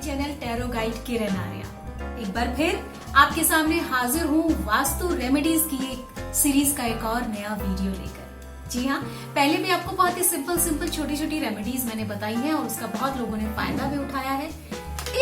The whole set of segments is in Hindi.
चैनल टैरो गाइड किरण आर्या। एक बार फिर आपके सामने हाजिर हूँ वास्तु रेमेडीज की एक सीरीज का एक और नया वीडियो लेकर। जी हाँ, पहले भी आपको बहुत ही सिंपल छोटी छोटी रेमेडीज मैंने बताई हैं और उसका बहुत लोगों ने फायदा भी उठाया है।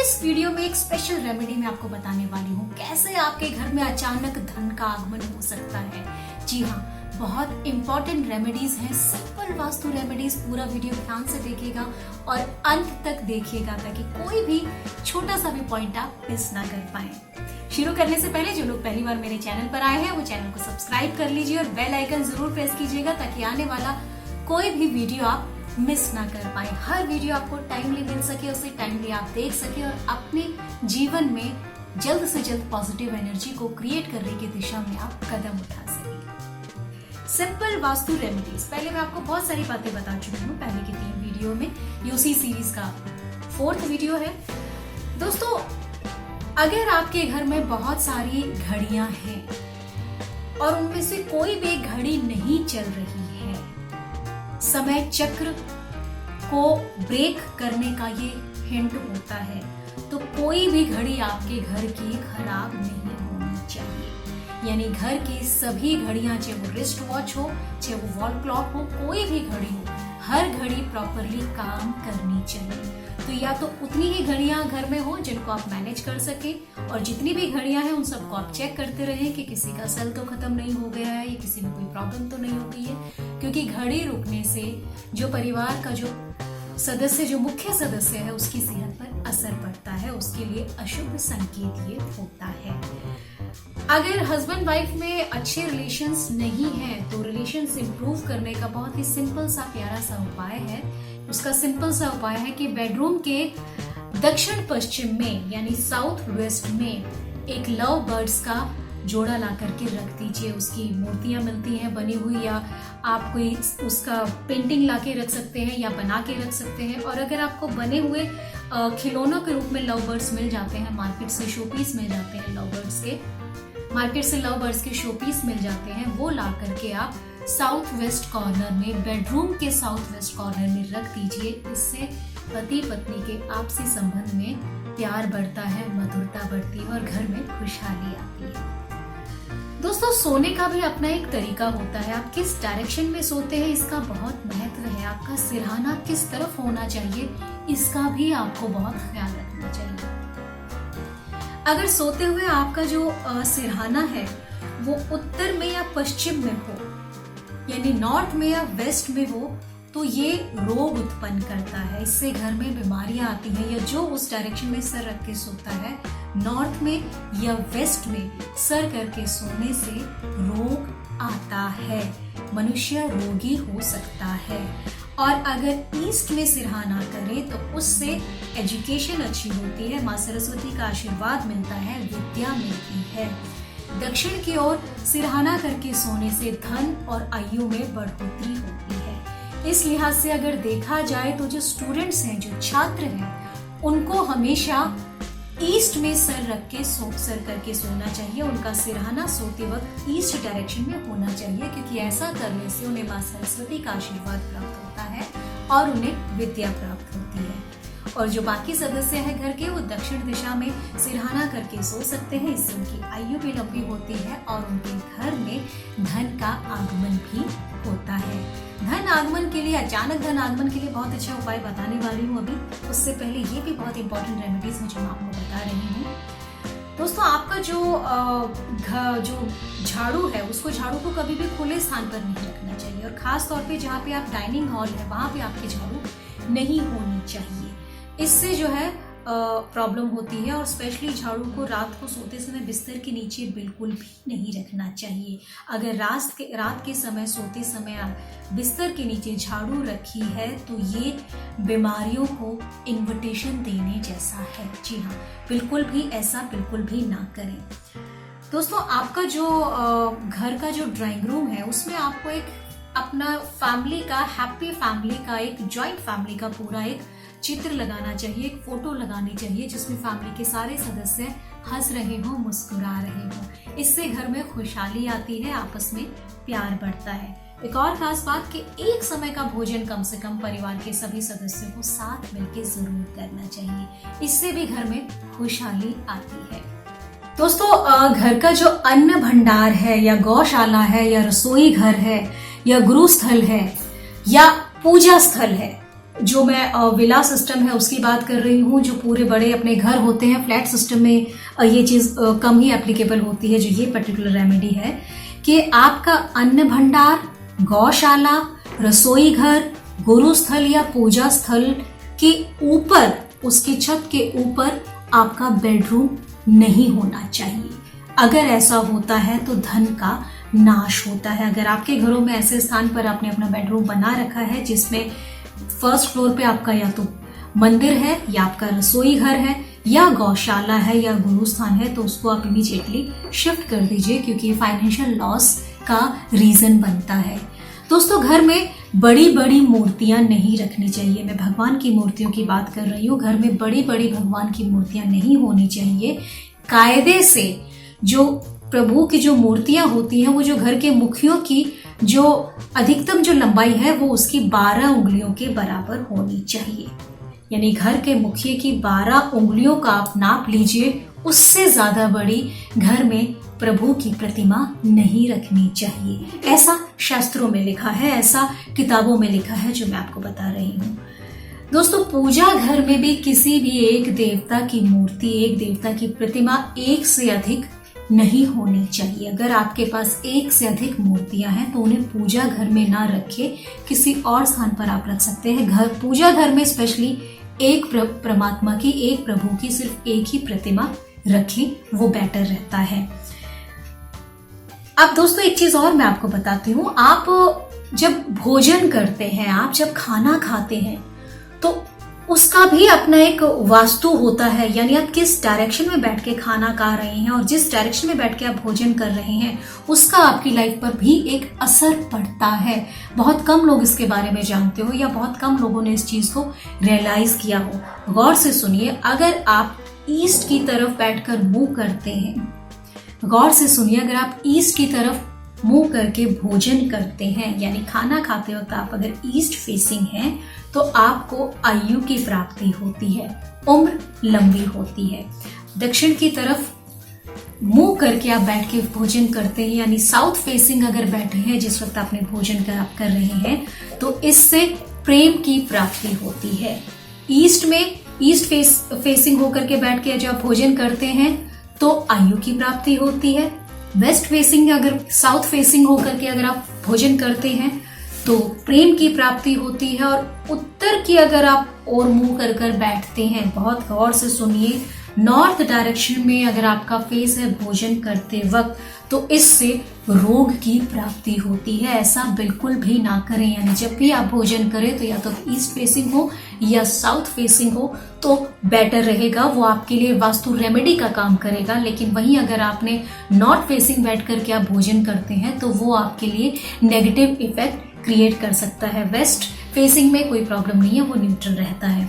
इस वीडियो में एक स्पेशल रेमेडी मैं आपको बताने वाली हूँ, कैसे आपके घर में अचानक धन का आगमन हो सकता है। जी हाँ, बहुत इंपॉर्टेंट रेमेडीज हैं, सिंपल वास्तु रेमेडीज। पूरा वीडियो ध्यान से देखिएगा और अंत तक देखिएगा ताकि कोई भी छोटा सा भी पॉइंट आप मिस ना कर पाए। शुरू करने से पहले जो लोग पहली बार मेरे चैनल पर आए हैं वो चैनल को सब्सक्राइब कर लीजिए और बेल आइकन जरूर प्रेस कीजिएगा ताकि आने वाला कोई भी वीडियो आप मिस ना कर पाए। हर वीडियो आपको टाइमली मिल सके, उसे टाइमली आप देख सके और अपने जीवन में जल्द से जल्द पॉजिटिव एनर्जी को क्रिएट करने की दिशा में आप कदम उठा सके। सिंपल वास्तु रेमेडीज, पहले मैं आपको बहुत सारी बातें बता चुकी हूँ पहले की 3 वीडियो में। ये उसी सीरीज का 4th वीडियो है। दोस्तों, अगर आपके घर में बहुत सारी घड़ियां हैं और उनमें से कोई भी घड़ी नहीं चल रही है, समय चक्र को ब्रेक करने का ये हिंट होता है, तो कोई भी घड़ी आपके घर की खराब नहीं होनी चाहिए। यानी घर की सभी घड़ियां, चाहे वो रिस्ट वॉच हो, चाहे वो वॉल क्लॉक हो, कोई भी घड़ी हो, हर घड़ी प्रॉपरली काम करनी चाहिए। तो या तो उतनी ही घड़ियां घर में हो जिनको आप मैनेज कर सके, और जितनी भी घड़ियां हैं उन सबको आप चेक करते रहें कि किसी का सेल तो खत्म नहीं हो गया है या किसी में कोई प्रॉब्लम तो नहीं हो गई है। क्योंकि घड़ी रुकने से जो परिवार का जो सदस्य, जो मुख्य सदस्य है, उसकी सेहत पर असर पड़ता है, उसके लिए अशुभ संकेत ये होता है। अगर हस्बैंड वाइफ में अच्छे रिलेशंस नहीं हैं तो रिलेशंस इंप्रूव करने का बहुत ही सिंपल सा प्यारा सा उपाय है। उसका सिंपल सा उपाय है कि बेडरूम के दक्षिण पश्चिम में यानी साउथ वेस्ट में एक लव बर्ड्स का जोड़ा ला करके रख दीजिए। उसकी मूर्तियां मिलती हैं बनी हुई, या आप कोई उसका पेंटिंग ला के रख सकते हैं या बना के रख सकते हैं। और अगर आपको बने हुए खिलौनों के रूप में लव बर्ड्स मिल जाते हैं, मार्केट से शोपीस मिल जाते हैं लव बर्ड्स के, मार्केट से लव बर्ड्स के शोपीस मिल जाते हैं, वो ला करके आप साउथ वेस्ट कॉर्नर में, बेडरूम के साउथ वेस्ट कॉर्नर में रख दीजिए। इससे पति पत्नी के आपसी संबंध में प्यार बढ़ता है, मधुरता बढ़ती है और घर में खुशहाली आती है। दोस्तों, सोने का भी अपना एक तरीका होता है। आप किस डायरेक्शन में सोते हैं इसका बहुत महत्व है। आपका सिरहाना किस तरफ होना चाहिए इसका भी आपको बहुत ख्याल रखना चाहिए। अगर सोते हुए आपका जो सिरहाना है वो उत्तर में या पश्चिम में हो, यानी नॉर्थ में या वेस्ट में हो, तो ये रोग उत्पन्न करता है। इससे घर में बीमारियां आती हैं। या जो उस डायरेक्शन में सर रख के सोता है, नॉर्थ में या वेस्ट में सर करके सोने से रोग आता है, मनुष्य रोगी हो सकता है। और अगर ईस्ट में सिरहाना करें तो उससे एजुकेशन अच्छी होती है, माँ सरस्वती का आशीर्वाद मिलता है, विद्या मिलती है। दक्षिण की ओर सिरहाना करके सोने से धन और आयु में बढ़ोतरी होती है। इस लिहाज से अगर देखा जाए तो जो स्टूडेंट्स हैं, जो छात्र हैं, उनको हमेशा ईस्ट में सर रख के सर करके सोना चाहिए। उनका सिरहाना सोते वक्त ईस्ट डायरेक्शन में होना चाहिए, क्योंकि ऐसा करने से उन्हें माँ सरस्वती का आशीर्वाद प्राप्त होता है और उन्हें विद्या प्राप्त होती है। और जो बाकी सदस्य हैं घर के, वो दक्षिण दिशा में सिरहाना करके सो सकते हैं। इससे उनकी आयु भी लंबी होती है और उनके घर में धन का आगमन भी होता है। धन आगमन के लिए, अचानक धन आगमन के लिए बहुत अच्छा उपाय बताने वाली हूँ अभी। उससे पहले ये भी बहुत इंपॉर्टेंट रेमेडीज मुझे मैं आपको बता रही हूँ। दोस्तों, आपका जो झाड़ू है, उसको झाड़ू को कभी भी खुले स्थान पर नहीं रखना चाहिए। और खास तौर पे जहाँ पे आप डाइनिंग हॉल है वहां पे आपकी झाड़ू नहीं होनी चाहिए। इससे जो है प्रॉब्लम होती है। और स्पेशली झाड़ू को रात को सोते समय बिस्तर के नीचे बिल्कुल भी नहीं रखना चाहिए। अगर रात के समय सोते समय आप बिस्तर के नीचे झाड़ू रखी है तो ये बीमारियों को इन्विटेशन देने जैसा है। जी हाँ, बिल्कुल भी ऐसा बिल्कुल भी ना करें। दोस्तों, आपका जो घर का जो ड्राइंग रूम है उसमें आपको एक अपना फैमिली का, हैप्पी फैमिली का, एक जॉइंट फैमिली का पूरा एक चित्र लगाना चाहिए, एक फोटो लगानी चाहिए जिसमें फैमिली के सारे सदस्य हंस रहे हों, मुस्कुरा रहे हों। इससे घर में खुशहाली आती है, आपस में प्यार बढ़ता है। एक और खास बात कि एक समय का भोजन कम से कम परिवार के सभी सदस्यों को साथ मिलकर जरूर करना चाहिए। इससे भी घर में खुशहाली आती है। दोस्तों, घर का जो अन्न भंडार है या गौशाला है या रसोई घर है या गुरु स्थल है या पूजा स्थल है, जो मैं विला सिस्टम है उसकी बात कर रही हूँ, जो पूरे बड़े अपने घर होते हैं, फ्लैट सिस्टम में ये चीज कम ही एप्लीकेबल होती है, जो ये पर्टिकुलर रेमेडी है कि आपका अन्न भंडार, गौशाला, रसोई घर, गुरु स्थल या पूजा स्थल के ऊपर, उसकी छत के ऊपर आपका बेडरूम नहीं होना चाहिए। अगर ऐसा होता है तो धन का नाश होता है। अगर आपके घरों में ऐसे स्थान पर आपने अपना बेडरूम बना रखा है जिसमें फर्स्ट फ्लोर पे आपका या तो मंदिर है या आपका रसोई घर है या गौशाला है या गुरु स्थान है, तो उसको आप इमीडिएटली शिफ्ट कर दीजिए, क्योंकि फाइनेंशियल लॉस का रीजन बनता है। दोस्तों, घर में बड़ी बड़ी मूर्तियां नहीं रखनी चाहिए। मैं भगवान की मूर्तियों की बात कर रही हूँ। घर में बड़ी बड़ी भगवान की मूर्तियां नहीं होनी चाहिए। कायदे से जो प्रभु की जो मूर्तियां होती हैं, वो जो घर के मुखियों की जो अधिकतम जो लंबाई है वो उसकी 12 उंगलियों के बराबर होनी चाहिए। यानी घर के मुखिए की 12 उंगलियों का आप नाप लीजिए, उससे ज्यादा बड़ी घर में प्रभु की प्रतिमा नहीं रखनी चाहिए। ऐसा शास्त्रों में लिखा है, ऐसा किताबों में लिखा है, जो मैं आपको बता रही हूँ। दोस्तों, पूजा घर में भी किसी भी एक देवता की मूर्ति, एक देवता की प्रतिमा एक से अधिक नहीं होनी चाहिए। अगर आपके पास एक से अधिक मूर्तियां हैं तो उन्हें पूजा घर में ना रखे, किसी और स्थान पर आप रख सकते हैं। पूजा घर में स्पेशली एक परमात्मा की, एक प्रभु की सिर्फ एक ही प्रतिमा रखें, वो बेटर रहता है। अब दोस्तों, एक चीज और मैं आपको बताती हूँ। आप जब भोजन करते हैं, आप जब खाना खाते हैं, तो उसका भी अपना एक वास्तु होता है। यानी आप किस डायरेक्शन में बैठ के खाना खा रहे हैं और जिस डायरेक्शन में बैठ के आप भोजन कर रहे हैं, उसका आपकी लाइफ पर भी एक असर पड़ता है। बहुत कम लोग इसके बारे में जानते हो या बहुत कम लोगों ने इस चीज को रियलाइज किया हो। गौर से सुनिए, अगर आप ईस्ट की तरफ बैठकर मुंह करते हैं, गौर से सुनिए, अगर आप ईस्ट की तरफ मुंह करके भोजन करते हैं, यानी खाना खाते वक्त आप अगर ईस्ट फेसिंग हैं, तो आपको आयु की प्राप्ति होती है, उम्र लंबी होती है। दक्षिण की तरफ मुंह करके आप बैठ के भोजन करते हैं, यानी साउथ फेसिंग अगर बैठे हैं जिस वक्त आपने भोजन आप कर रहे हैं, तो इससे प्रेम की प्राप्ति होती है। ईस्ट में ईस्ट फेसिंग होकर के बैठ के जब भोजन करते हैं तो आयु की प्राप्ति होती है। वेस्ट फेसिंग, अगर साउथ फेसिंग होकर के अगर आप भोजन करते हैं तो प्रेम की प्राप्ति होती है। और उत्तर की अगर आप और मुंह कर कर बैठते हैं, बहुत गौर से सुनिए, नॉर्थ डायरेक्शन में अगर आपका फेस है भोजन करते वक्त, तो इससे रोग की प्राप्ति होती है। ऐसा बिल्कुल भी ना करें। यानी जब भी आप भोजन करें तो या तो ईस्ट फेसिंग हो या साउथ फेसिंग हो तो बेटर रहेगा, वो आपके लिए वास्तु रेमेडी का काम करेगा। लेकिन वहीं अगर आपने नॉर्थ फेसिंग बैठ करके आप भोजन करते हैं तो वो आपके लिए नेगेटिव इफेक्ट क्रिएट कर सकता है। वेस्ट फेसिंग में कोई प्रॉब्लम नहीं है, वो न्यूट्रल रहता है।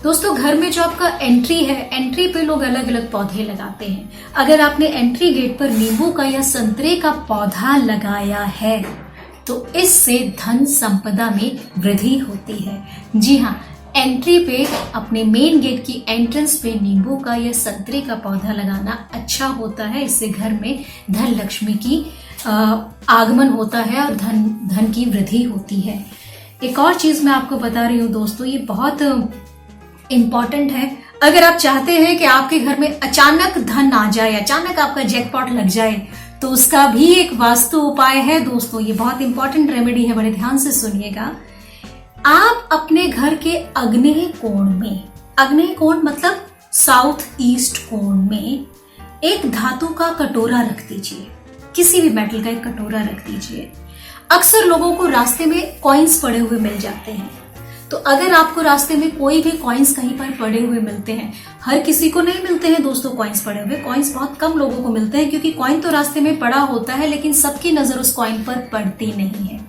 दोस्तों, घर में जो आपका एंट्री है, एंट्री पे लोग अलग अलग पौधे लगाते हैं। अगर आपने एंट्री गेट पर नींबू का या संतरे का पौधा लगाया है तो इससे धन संपदा में वृद्धि होती है। जी हाँ, एंट्री पे अपने मेन गेट की एंट्रेंस पे नींबू का या संतरे का पौधा लगाना अच्छा होता है। इससे घर में धन लक्ष्मी की आगमन होता है और धन की वृद्धि होती है। एक और चीज मैं आपको बता रही हूँ दोस्तों, ये बहुत इम्पॉर्टेंट है। अगर आप चाहते हैं कि आपके घर में अचानक धन आ जाए, अचानक आपका जैकपॉट लग जाए, तो उसका भी एक वास्तु उपाय है दोस्तों। ये बहुत इंपॉर्टेंट रेमेडी है, बड़े ध्यान से सुनिएगा। आप अपने घर के अग्नेय कोण में, अग्नेय कोण मतलब साउथ ईस्ट कोण में, एक धातु का कटोरा रख दीजिए। किसी भी मेटल का एक कटोरा रख दीजिए। अक्सर लोगों को रास्ते में कॉइन्स पड़े हुए मिल जाते हैं, तो अगर आपको रास्ते में कोई भी कॉइन्स कहीं पर पड़े हुए मिलते हैं, हर किसी को नहीं मिलते हैं दोस्तों कॉइन्स पड़े हुए, कॉइन्स बहुत कम लोगों को मिलते हैं, क्योंकि कॉइन तो रास्ते में पड़ा होता है लेकिन सबकी नजर उस कॉइन पर पड़ती नहीं है।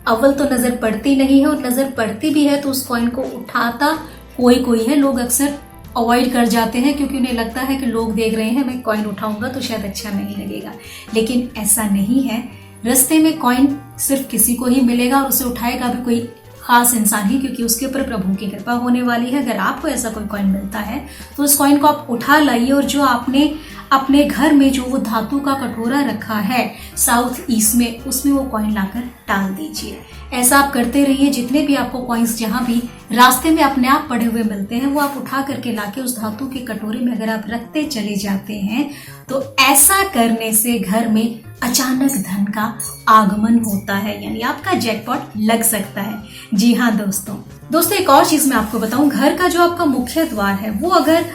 अव्वल तो नजर पड़ती नहीं है, और नजर पड़ती भी है तो उस कॉइन को उठाता कोई है। लोग अक्सर अवॉइड कर जाते हैं क्योंकि उन्हें लगता है कि लोग देख रहे हैं, मैं कॉइन उठाऊंगा तो शायद अच्छा नहीं लगेगा। लेकिन ऐसा नहीं है। रास्ते में कॉइन सिर्फ किसी को ही मिलेगा और उसे उठाएगा भी कोई खास इंसान ही, क्योंकि उसके ऊपर प्रभु की कृपा होने वाली है। अगर आपको ऐसा कोई कॉइन मिलता है तो उस कॉइन को आप उठा लाइए और जो आपने अपने घर में जो वो धातु का कटोरा रखा है साउथ ईस्ट में, उसमें वो कॉइन लाकर डाल दीजिए। ऐसा आप करते रहिए। जितने भी आपको कॉइन्स जहां भी रास्ते में अपने आप पड़े हुए मिलते हैं वो आप उठा करके लाके उस धातु के कटोरे में अगर आप रखते चले जाते हैं तो ऐसा करने से घर में अचानक धन का आगमन होता है, यानी आपका जैकपॉट लग सकता है। जी हाँ दोस्तों एक और चीज मैं आपको बताऊं, घर का जो आपका मुख्य द्वार है वो अगर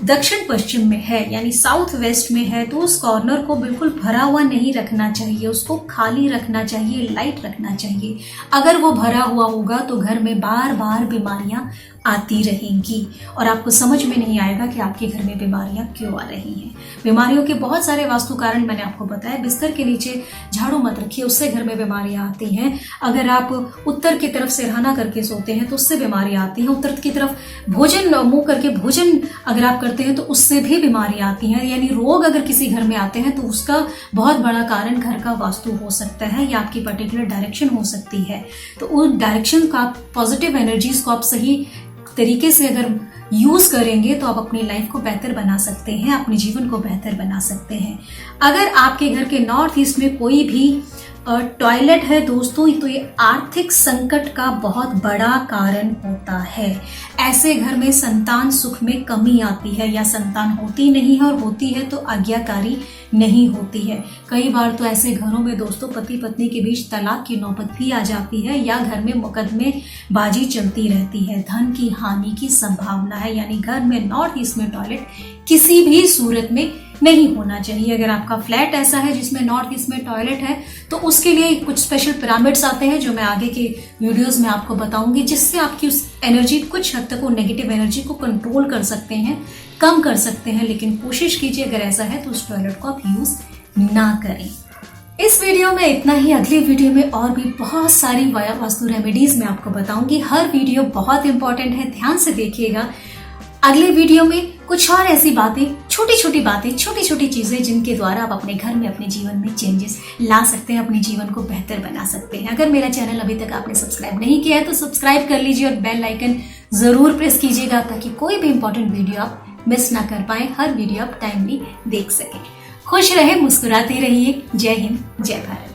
दक्षिण पश्चिम में है यानी साउथ वेस्ट में है तो उस कॉर्नर को बिल्कुल भरा हुआ नहीं रखना चाहिए, उसको खाली रखना चाहिए, लाइट रखना चाहिए। अगर वो भरा हुआ होगा तो घर में बार बार बीमारियां आती रहेंगी और आपको समझ में नहीं आएगा कि आपके घर में बीमारियां क्यों आ रही हैं। बीमारियों के बहुत सारे वास्तु कारण मैंने आपको बताया। बिस्तर के नीचे झाड़ू मत रखिए, उससे घर में बीमारियां आती हैं। अगर आप उत्तर की तरफ सिरहाना करके सोते हैं तो उससे बीमारियां आती हैं। उत्तर की तरफ भोजन मुंह करके भोजन अगर आप करते हैं तो उससे भी बीमारियां आती हैं। यानी रोग अगर किसी घर में आते हैं तो उसका बहुत बड़ा कारण घर का वास्तु हो सकता है या आपकी पर्टिकुलर डायरेक्शन हो सकती है। तो उस डायरेक्शन का पॉजिटिव एनर्जीज को आप सही तरीके से अगर यूज करेंगे तो आप अपनी लाइफ को बेहतर बना सकते हैं, अपने जीवन को बेहतर बना सकते हैं। अगर आपके घर के नॉर्थ ईस्ट में कोई भी टॉयलेट है दोस्तों तो ये आर्थिक संकट का बहुत बड़ा कारण होता है। ऐसे घर में संतान सुख में कमी आती है या संतान होती नहीं है और होती है तो आज्ञाकारी नहीं होती है। कई बार तो ऐसे घरों में दोस्तों पति पत्नी के बीच तलाक की नौबत भी आ जाती है या घर में मुकदमे बाजी चलती रहती है। धन की हानि की संभावना है, यानी घर में नॉर्थ ईस्ट में टॉयलेट किसी भी सूरत में नहीं होना चाहिए। अगर आपका फ्लैट ऐसा है जिसमें नॉर्थ ईस्ट में टॉयलेट है तो उसके लिए कुछ स्पेशल पिरामिड्स आते हैं जो मैं आगे के वीडियोस में आपको बताऊंगी, जिससे आपकी उस एनर्जी कुछ हद तक वो नेगेटिव एनर्जी को कंट्रोल कर सकते हैं, कम कर सकते हैं। लेकिन कोशिश कीजिए अगर ऐसा है तो उस टॉयलेट को आप यूज ना करें। इस वीडियो में इतना ही। अगले वीडियो में और भी बहुत सारी वास्तु रेमेडीज मैं आपको बताऊंगी। हर वीडियो बहुत इंपॉर्टेंट है, ध्यान से देखिएगा। अगले वीडियो में कुछ और ऐसी बातें, छोटी छोटी चीजें जिनके द्वारा आप अपने घर में अपने जीवन में चेंजेस ला सकते हैं, अपने जीवन को बेहतर बना सकते हैं। अगर मेरा चैनल अभी तक आपने सब्सक्राइब नहीं किया है तो सब्सक्राइब कर लीजिए और बेल आइकन जरूर प्रेस कीजिएगा ताकि कोई भी इंपॉर्टेंट वीडियो आप मिस ना कर पाए, हर वीडियो आप टाइमली देख सकें। खुश रहे, मुस्कुराते रहिए। जय हिंद, जय भारत।